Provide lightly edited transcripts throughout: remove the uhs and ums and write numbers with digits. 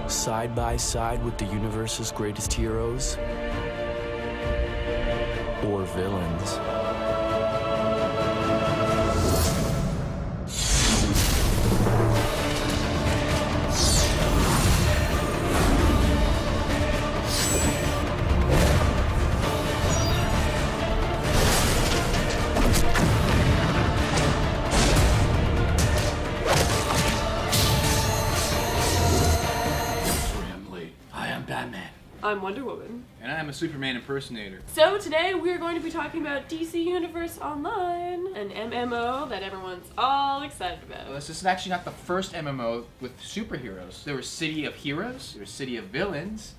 side by side with the universe's greatest heroes or villains. I'm Wonder Woman. And I'm a Superman impersonator. So today we're going to be talking about DC Universe Online, an MMO that everyone's all excited about. Well, this is actually not the first MMO with superheroes. There was City of Heroes, there was City of Villains,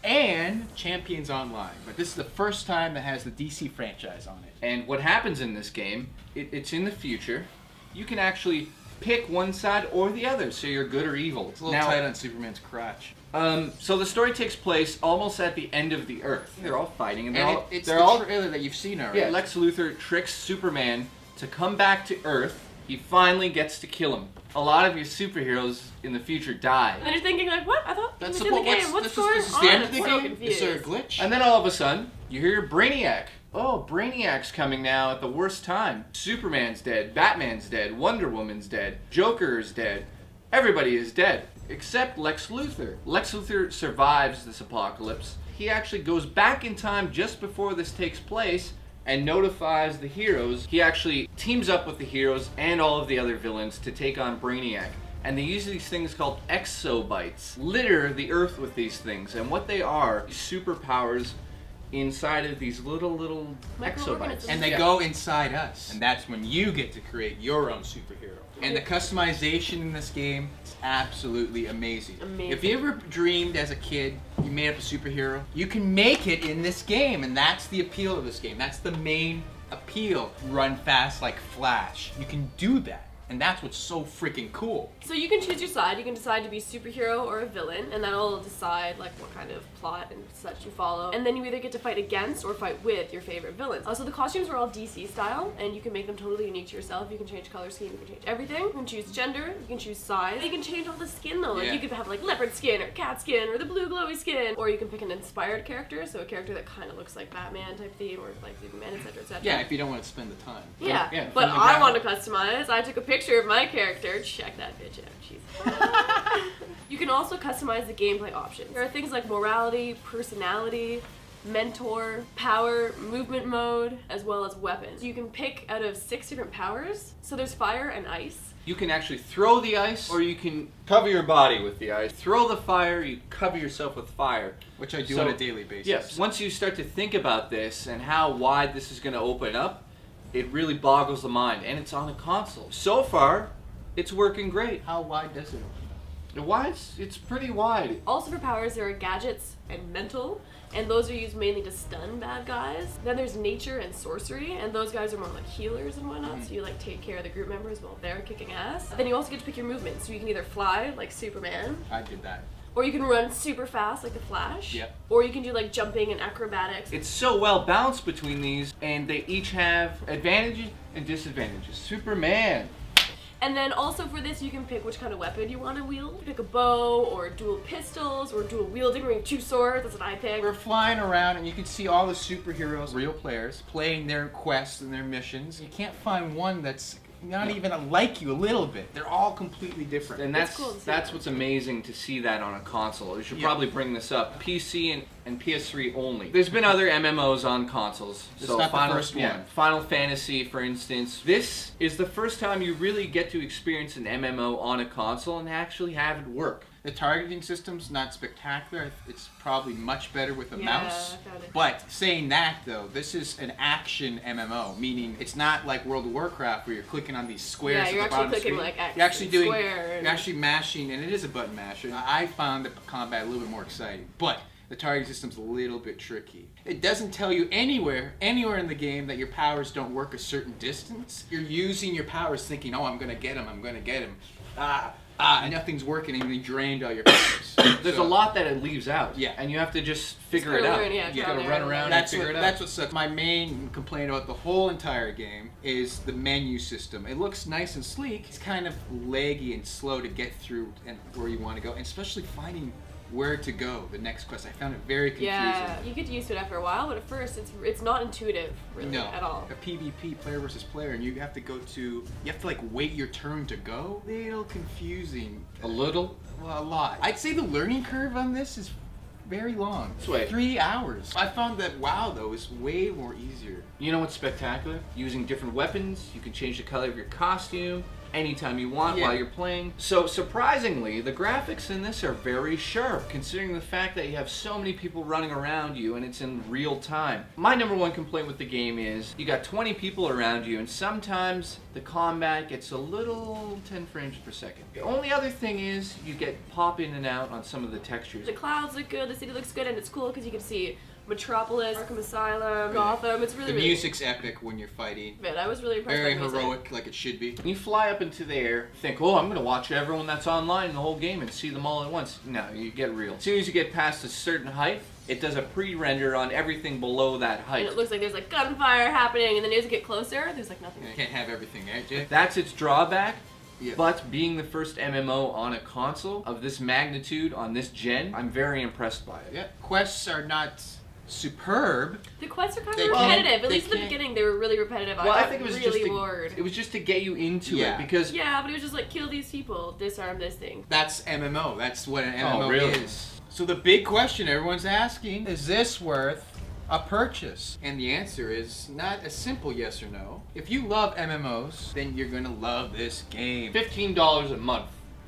and Champions Online. But this is the first time that has the DC franchise on it. And what happens in this game, it's in the future. You can actually pick one side or the other, so you're good or evil. It's a little tight on Superman's crotch. So the story takes place almost at the end of the Earth. They're all fighting, and it's they're the all trailer that you've seen already. Yeah, Lex Luthor tricks Superman to come back to Earth. He finally gets to kill him. A lot of your superheroes in the future die. And you're thinking like, what? I thought That's this was in the game. What's going on? This is the end of the I'm so game? confused. Is there a glitch? And then all of a sudden, you hear Brainiac. Oh, Brainiac's coming now at the worst time. Superman's dead, Batman's dead, Wonder Woman's dead, Joker is dead. Everybody is dead, except Lex Luthor. Lex Luthor survives this apocalypse. He actually goes back in time just before this takes place and notifies the heroes. He actually teams up with the heroes and all of the other villains to take on Brainiac. And they use these things called exobites. Litter the Earth with these things. And what they are, superpowers inside of these little exobites. And they go inside us. And that's when you get to create your own superhero. And the customization in this game is absolutely amazing. If you ever dreamed as a kid you made up a superhero, you can make it in this game, and that's the appeal of this game. That's the main appeal. Run fast like Flash. You can do that. And that's what's so freaking cool. So you can choose your side. You can decide to be a superhero or a villain, and that'll decide like what kind of plot and such you follow. And then you either get to fight against or fight with your favorite villains. So the costumes are all DC style, and you can make them totally unique to yourself. You can change color scheme, you can change everything. You can choose gender, you can choose size. You can change all the skin though. Like you could have like leopard skin or cat skin or the blue glowy skin. Or you can pick an inspired character, so a character that kind of looks like Batman type theme or like Superman, etc., etc. Yeah, if you don't want to spend the time. Yeah, but I want to customize. I took a picture of my character. Check that bitch out. Jeez. You can also customize the gameplay options. There are things like morality, personality, mentor, power, movement mode, as well as weapons. You can pick out of 6 different powers. So there's fire and ice. You can actually throw the ice, or you can cover your body with the ice. Throw the fire, you cover yourself with fire. Which I do on a daily basis. Yes. Once you start to think about this and how wide this is going to open up, it really boggles the mind. And it's on a console. So far, it's working great. How wide does it open? It's pretty wide. Also for powers, there are gadgets and mental, and those are used mainly to stun bad guys. Then there's nature and sorcery, and those guys are more like healers and whatnot, so you like take care of the group members while they're kicking ass. Then you also get to pick your movement, so you can either fly like Superman. I did that. Or you can run super fast like the Flash. Yep. Or you can do like jumping and acrobatics. It's so well balanced between these, and they each have advantages and disadvantages. Superman. And then also for this, you can pick which kind of weapon you want to wield. Pick a bow, or dual pistols, or dual wielding, where you have 2 swords. That's what I pick. We're flying around, and you can see all the superheroes, real players, playing their quests and their missions. You can't find one that's not even like you a little bit. They're all completely different. And that's what's amazing to see that on a console. You should probably bring this up. PC and PS3 only. There's been other MMOs on consoles. It's not the first one. Final Fantasy, for instance. This is the first time you really get to experience an MMO on a console and actually have it work. The targeting system's not spectacular. It's probably much better with a mouse. I found it. But saying that though, this is an action MMO, meaning it's not like World of Warcraft where you're clicking on these squares Yeah, you're at the bottom actually of the clicking screen. like X You're actually and doing, square and- you're actually mashing, and it is a button masher. I found the combat a little bit more exciting, but the targeting system's a little bit tricky. It doesn't tell you anywhere in the game that your powers don't work a certain distance. You're using your powers thinking, oh, I'm gonna get him. nothing's working and you drained all your colors. There's a lot that it leaves out. Yeah. And you have to just figure gotta it out. learn, yeah, You trial gotta and run error. around and That's figure what, it out. that's what sucks. My main complaint about the whole entire game is the menu system. It looks nice and sleek. It's kind of laggy and slow to get through and where you want to go, and especially finding where to go, the next quest. I found it very confusing. Yeah, you get used to it after a while, but at first it's not intuitive really No, at all. a PvP, player versus player, and you have to like wait your turn to go. A little confusing. A little? Well, a lot. I'd say the learning curve on this is very long. Wait. 3 hours. I found that WoW though is way more easier. You know what's spectacular? Using different weapons, you can change the color of your costume anytime you want while you're playing. So surprisingly, the graphics in this are very sharp, considering the fact that you have so many people running around you and it's in real time. My number one complaint with the game is you got 20 people around you and sometimes the combat gets a little 10 frames per second. The only other thing is you get pop in and out on some of the textures. The clouds look good, the city looks good, and it's cool because you can see Metropolis, Arkham Asylum, Gotham. It's really, The really music's epic when you're fighting. good. I was really impressed Very by the music. heroic, like it should be. When you fly up into the air, think, oh, I'm going to watch everyone that's online in the whole game and see them all at once. No, you get real. As soon as you get past a certain height, it does a pre-render on everything below that height. And it looks like there's like gunfire happening, and then as you get closer, there's like nothing. You can't have everything, eh, Jake? That's its drawback. Yeah. But being the first MMO on a console of this magnitude, on this gen, I'm very impressed by it. Yeah. Quests are not superb. The quests are kind They of can't- repetitive. At they least in the can't- beginning, they were really repetitive. Well, I got think it was really just bored. it was just to get you into Yeah. it because Yeah, but it was just like kill these people, disarm this thing. That's MMO. That's what an MMO really? is. So the big question everyone's asking, is this worth a purchase? And the answer is not a simple yes or no. If you love MMOs, then you're gonna love this game. $15 a month.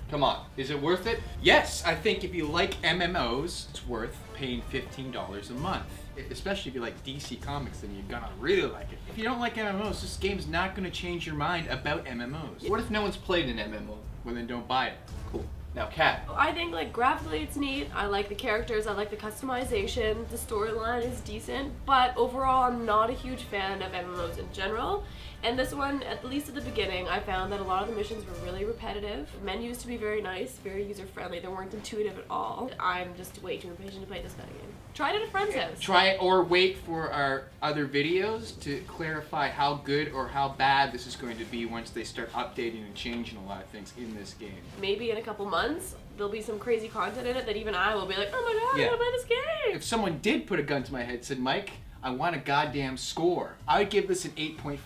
Come on, is it worth it? Yes, I think if you like MMOs, it's worth paying $15 a month. Especially if you like DC Comics, then you're gonna really like it. If you don't like MMOs, this game's not gonna change your mind about MMOs. What if no one's played an MMO? Well, then don't buy it. Cool. Now, Kat. I think like graphically it's neat. I like the characters. I like the customization. The storyline is decent, but overall I'm not a huge fan of MMOs in general. And this one, at least at the beginning, I found that a lot of the missions were really repetitive. The menus to be very nice, very user-friendly. They weren't intuitive at all. I'm just way too impatient to play this kind of game. Try it at a friend's house. Try it or wait for our other videos to clarify how good or how bad this is going to be once they start updating and changing a lot of things in this game. Maybe in a couple months, there'll be some crazy content in it that even I will be like, oh my god, Yeah. I gotta play this game. If someone did put a gun to my head and said, Mike, I want a goddamn score, I would give this an 8.5.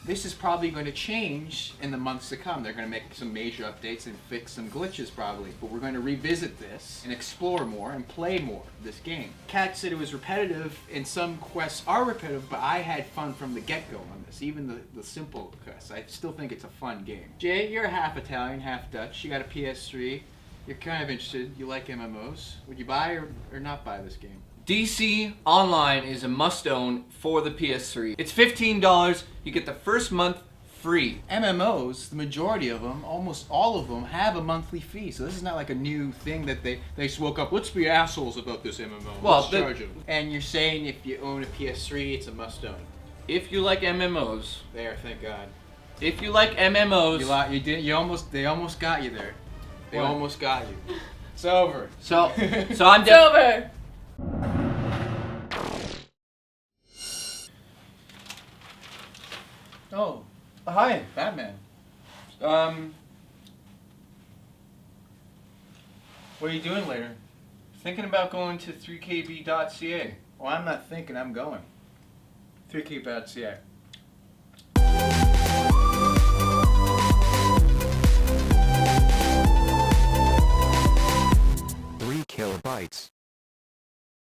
This is probably going to change in the months to come. They're going to make some major updates and fix some glitches probably. But we're going to revisit this and explore more and play more of this game. Kat said it was repetitive, and some quests are repetitive, but I had fun from the get-go on this. Even the simple quests. I still think it's a fun game. Jay, you're half Italian, half Dutch. You got a PS3. You're kind of interested. You like MMOs. Would you buy or not buy this game? DC Online is a must-own for the PS3. It's $15. You get the first month free. MMOs, the majority of them, almost all of them, have a monthly fee. So this is not like a new thing that they just woke up, let's be assholes about this MMO. Well, Let's charge them. And you're saying if you own a PS3, it's a must-own. If you like MMOs, There, thank God. if you like MMOs, They almost got you there. They What? almost got you. It's over. so I'm It's over. Oh, Hi. Batman. What are you doing later? Thinking about going to 3kb.ca. Well, I'm not thinking, I'm going. 3K.ca. 3 kilobytes.